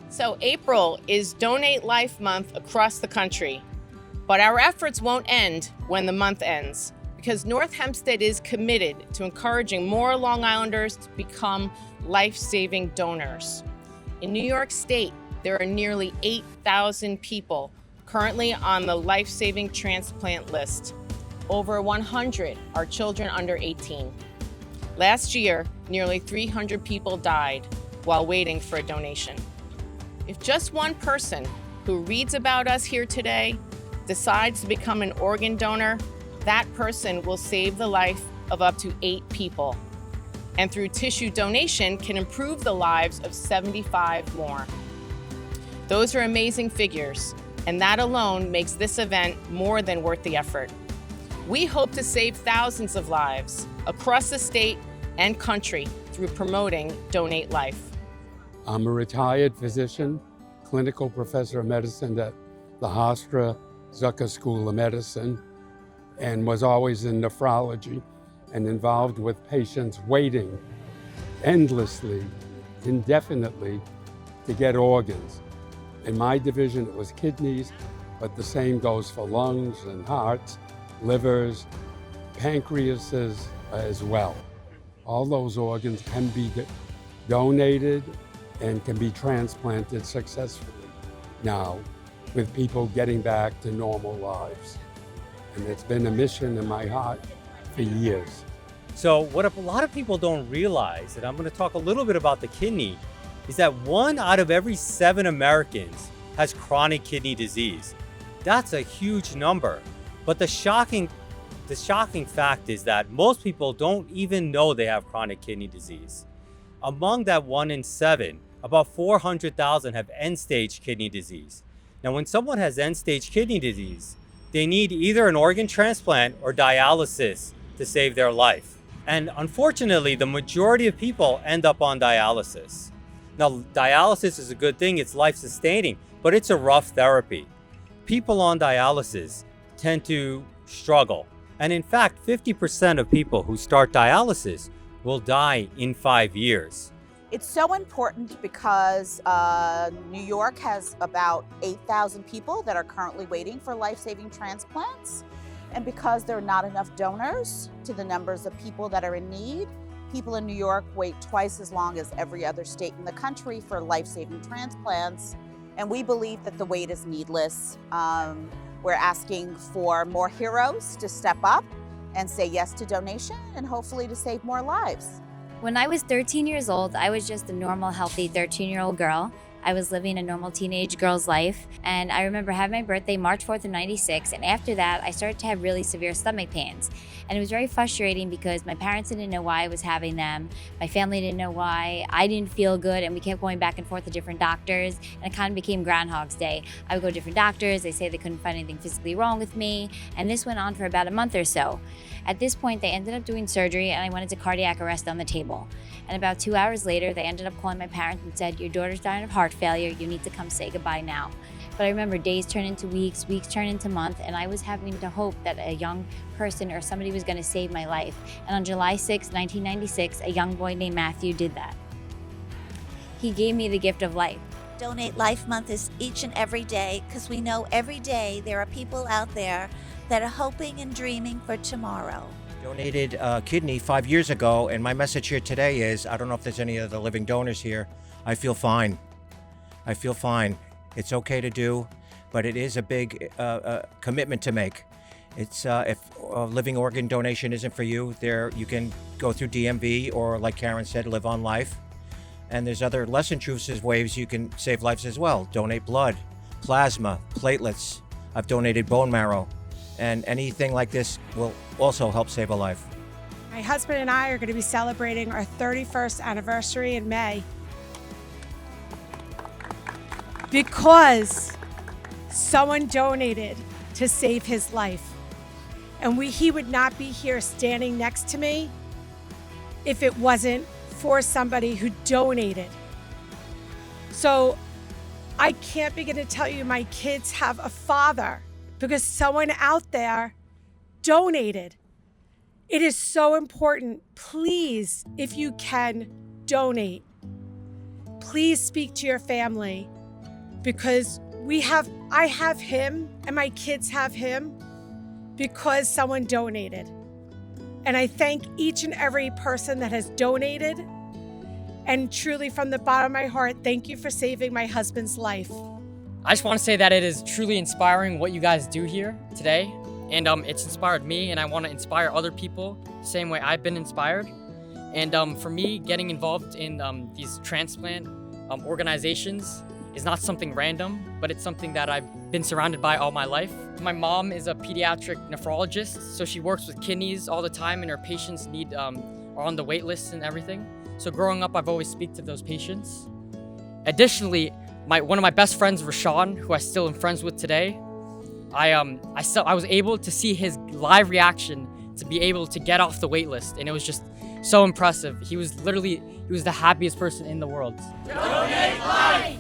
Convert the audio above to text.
So April is Donate Life Month across the country, but our efforts won't end when the month ends because North Hempstead is committed to encouraging more Long Islanders to become life-saving donors. In New York State, there are nearly 8,000 people currently on the life-saving transplant list. Over 100 are children under 18. Last year, nearly 300 people died while waiting for a donation. If just one person who reads about us here today decides to become an organ donor, that person will save the life of up to 8 people. And through tissue donation can improve the lives of 75 more. Those are amazing figures, and that alone makes this event more than worth the effort. We hope to save thousands of lives across the state and country through promoting Donate Life. I'm a retired physician, clinical professor of medicine at the Hofstra Zucker School of Medicine, and was always in nephrology and involved with patients waiting endlessly, indefinitely to get organs. In my division, it was kidneys, but the same goes for lungs and hearts, livers, pancreases as well. All those organs can be donated and can be transplanted successfully now, with people getting back to normal lives. And it's been a mission in my heart for years. So what a lot of people don't realize, and I'm going to talk a little bit about the kidney, is that 1 out of every 7 Americans has chronic kidney disease. That's a huge number. But the shocking fact is that most people don't even know they have chronic kidney disease. Among that 1 in 7, about 400,000 have end-stage kidney disease. Now, when someone has end-stage kidney disease, they need either an organ transplant or dialysis to save their life. And unfortunately, the majority of people end up on dialysis. Now, dialysis is a good thing, it's life-sustaining, but it's a rough therapy. People on dialysis tend to struggle. And in fact, 50% of people who start dialysis will die in 5 years. It's so important because New York has about 8,000 people that are currently waiting for life-saving transplants. And because there are not enough donors to the numbers of people that are in need, people in New York wait twice as long as every other state in the country for life-saving transplants. And we believe that the wait is needless. We're asking for more heroes to step up and say yes to donation and hopefully to save more lives. When I was 13 years old, I was just a normal, healthy 13-year-old girl. I was living a normal teenage girl's life. And I remember having my birthday March 4th of 96. And after that, I started to have really severe stomach pains. And it was very frustrating because my parents didn't know why I was having them. My family didn't know why. I didn't feel good. And we kept going back and forth to different doctors. And it kind of became Groundhog's Day. I would go to different doctors. They say they couldn't find anything physically wrong with me. And this went on for about a month or so. At this point, they ended up doing surgery and I went into cardiac arrest on the table. And about 2 hours later, they ended up calling my parents and said, "Your daughter's dying of heart failure. You need to come say goodbye now." But I remember days turn into weeks, weeks turn into months, and I was having to hope that a young person or somebody was going to save my life. And on July 6, 1996, a young boy named Matthew did that. He gave me the gift of life. Donate Life Month is each and every day because we know every day there are people out there that are hoping and dreaming for tomorrow. Donated a kidney 5 years ago, and my message here today is, I don't know if there's any other living donors here, I feel fine. I feel fine. It's okay to do, but it is a big commitment to make. It's if living organ donation isn't for you, you can go through DMV or, like Karen said, Live on Life. And there's other less intrusive ways you can save lives as well. Donate blood, plasma, platelets. I've donated bone marrow. And anything like this will also help save a life. My husband and I are going to be celebrating our 31st anniversary in May. Because someone donated to save his life. And he would not be here standing next to me if it wasn't for somebody who donated. So I can't begin to tell you my kids have a father because someone out there donated. It is so important. Please, if you can, donate. Please speak to your family. because I have him and my kids have him because someone donated. And I thank each and every person that has donated. And truly, from the bottom of my heart, thank you for saving my husband's life. I just want to say that it is truly inspiring what you guys do here today. And it's inspired me, and I want to inspire other people the same way I've been inspired. And for me, getting involved in these transplant organizations is not something random, but it's something that I've been surrounded by all my life. My mom is a pediatric nephrologist, so she works with kidneys all the time, and her patients are on the wait list and everything. So growing up, I've always speak to those patients. Additionally, one of my best friends, Rashawn, who I still am friends with today, I was able to see his live reaction to be able to get off the wait list, and it was just so impressive. He was the happiest person in the world. Donate life!